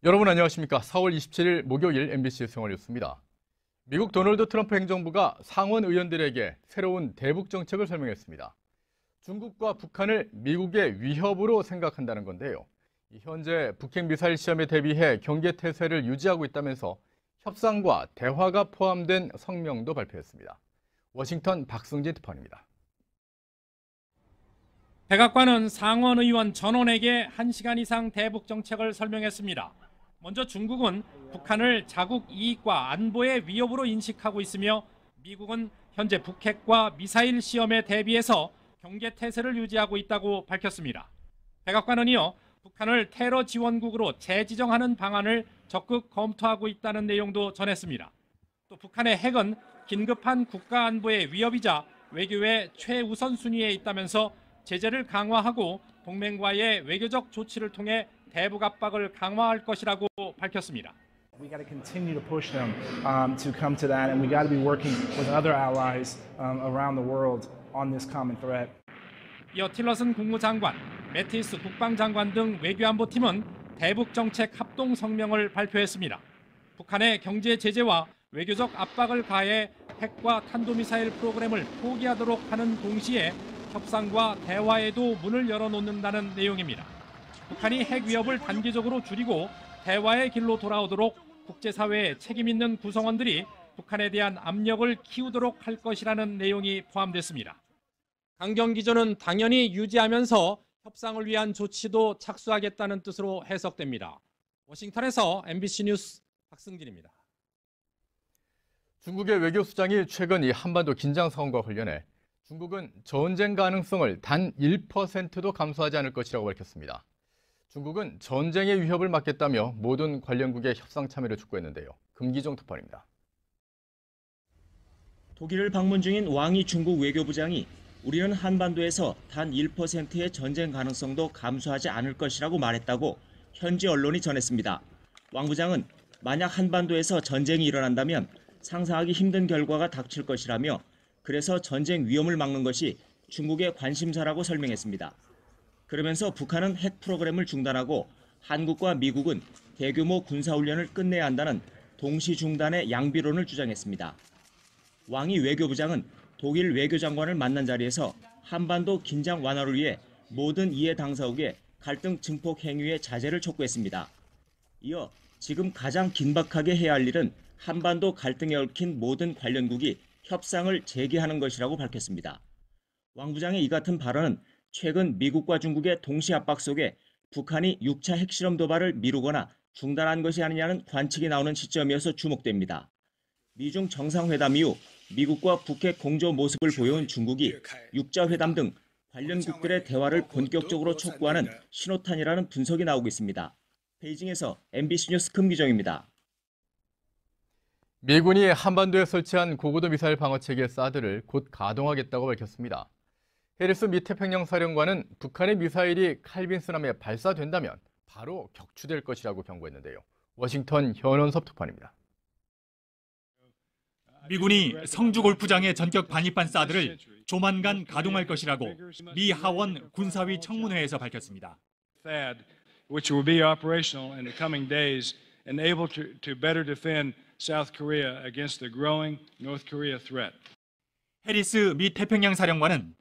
여러분 안녕하십니까? 4월 27일 목요일 MBC 생활뉴스입니다. 미국 도널드 트럼프 행정부가 상원 의원들에게 새로운 대북 정책을 설명했습니다. 중국과 북한을 미국의 위협으로 생각한다는 건데요. 현재 북핵 미사일 시험에 대비해 경계 태세를 유지하고 있다면서 협상과 대화가 포함된 성명도 발표했습니다. 워싱턴 박승진 특파원입니다. 백악관은 상원 의원 전원에게 1시간 이상 대북 정책을 설명했습니다. 먼저 중국은 북한을 자국 이익과 안보의 위협으로 인식하고 있으며 미국은 현재 북핵과 미사일 시험에 대비해서 경계 태세를 유지하고 있다고 밝혔습니다. 백악관은 이어 북한을 테러 지원국으로 재지정하는 방안을 적극 검토하고 있다는 내용도 전했습니다. 또 북한의 핵은 긴급한 국가 안보의 위협이자 외교의 최우선 순위에 있다면서 제재를 강화하고 동맹과의 외교적 조치를 통해 대북 압박을 강화할 것이라고 밝혔습니다. We got to continue to push them to come to that, and we got to be working with other allies around the world on this common threat. 이어 틸러슨 국무장관, 매티스 국방장관 등 외교안보팀은 대북 정책 합동 성명을 발표했습니다. 북한의 경제 제재와 외교적 압박을 가해 핵과 탄도미사일 프로그램을 포기하도록 하는 동시에 협상과 대화에도 문을 열어놓는다는 내용입니다. 북한이 핵 위협을 단계적으로 줄이고 대화의 길로 돌아오도록 국제사회의 책임 있는 구성원들이 북한에 대한 압력을 키우도록 할 것이라는 내용이 포함됐습니다. 강경 기조는 당연히 유지하면서 협상을 위한 조치도 착수하겠다는 뜻으로 해석됩니다. 워싱턴에서 MBC 뉴스 박승진입니다. 중국의 외교수장이 최근 이 한반도 긴장 상황과 관련해 중국은 전쟁 가능성을 단 1%도 감수하지 않을 것이라고 밝혔습니다. 중국은 전쟁의 위협을 막겠다며 모든 관련국의 협상 참여를 촉구했는데요. 금기종 특파원입니다. 독일을 방문 중인 왕이 중국 외교부장이 우리는 한반도에서 단 1%의 전쟁 가능성도 감수하지 않을 것이라고 말했다고 현지 언론이 전했습니다. 왕 부장은 만약 한반도에서 전쟁이 일어난다면 상상하기 힘든 결과가 닥칠 것이라며 그래서 전쟁 위험을 막는 것이 중국의 관심사라고 설명했습니다. 그러면서 북한은 핵 프로그램을 중단하고 한국과 미국은 대규모 군사훈련을 끝내야 한다는 동시 중단의 양비론을 주장했습니다. 왕이 외교부장은 독일 외교장관을 만난 자리에서 한반도 긴장 완화를 위해 모든 이해 당사국의 갈등 증폭 행위의 자제를 촉구했습니다. 이어 지금 가장 긴박하게 해야 할 일은 한반도 갈등에 얽힌 모든 관련국이 협상을 재개하는 것이라고 밝혔습니다. 왕 부장의 이 같은 발언은 최근 미국과 중국의 동시 압박 속에 북한이 6차 핵실험 도발을 미루거나 중단한 것이 아니냐는 관측이 나오는 시점이어서 주목됩니다. 미중 정상회담 이후 미국과 북핵 공조 모습을 보여온 중국이 6자 회담 등 관련국들의 대화를 본격적으로 촉구하는 신호탄이라는 분석이 나오고 있습니다. 베이징에서 MBC 뉴스 금기정입니다. 미군이 한반도에 설치한 고고도 미사일 방어 체계 사드를 곧 가동하겠다고 밝혔습니다. 해리스 미 태평양 사령관은 북한의 미사일이 칼빈스함에 발사된다면 바로 격추될 것이라고 경고했는데요. 워싱턴 현원섭 특파원입니다. 미군이 성주 골프장의 전격 반입반 사드를 조만간 가동할 것이라고 미 하원 군사위 청문회에서 밝혔습니다. which will be operational in the coming days and able to better defend South Korea against the growing North Korea threat. 해리스 미 태평양 사령관은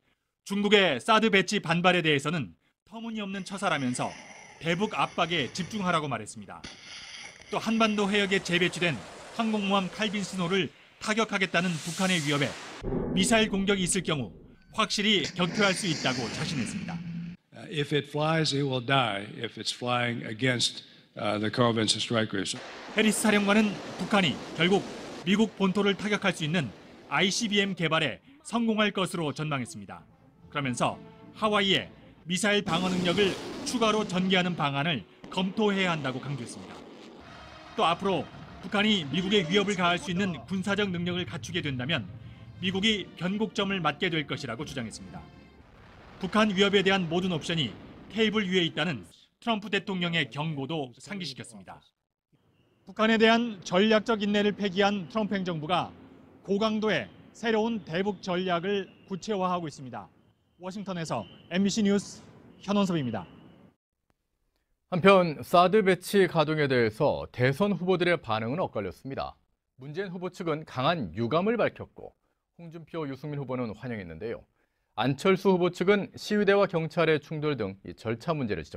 중국의 사드 배치 반발에 대해서는 터무니없는 처사라면서 대북 압박에 집중하라고 말했습니다. 또 한반도 해역에 재배치된 항공모함 칼빈스노를 타격하겠다는 북한의 위협에 미사일 공격이 있을 경우 확실히 격퇴할 수 있다고 자신했습니다. If it flies, it will die if it's flying against the Carl Vinson strike group. 해리스 사령관은 북한이 결국 미국 본토를 타격할 수 있는 ICBM 개발에 성공할 것으로 전망했습니다. 그러면서 하와이에 미사일 방어 능력을 추가로 전개하는 방안을 검토해야 한다고 강조했습니다. 또 앞으로 북한이 미국에 위협을 가할 수 있는 군사적 능력을 갖추게 된다면 미국이 변곡점을 맞게 될 것이라고 주장했습니다. 북한 위협에 대한 모든 옵션이 테이블 위에 있다는 트럼프 대통령의 경고도 상기시켰습니다. 북한에 대한 전략적 인내를 폐기한 트럼프 행정부가 고강도의 새로운 대북 전략을 구체화하고 있습니다. 워싱턴에서 MBC 뉴스 현원섭입니다. 한편 사드 배치 가동에 대해서 대선 후보들의 반응은 엇갈렸습니다. 문재인 후보 측은 강한 유감을 밝혔고 홍준표, 유승민 후보는 환영했는데요. 안철수 후보 측은 시위대와 경찰의 충돌 등 절차 문제를 지적했습니다.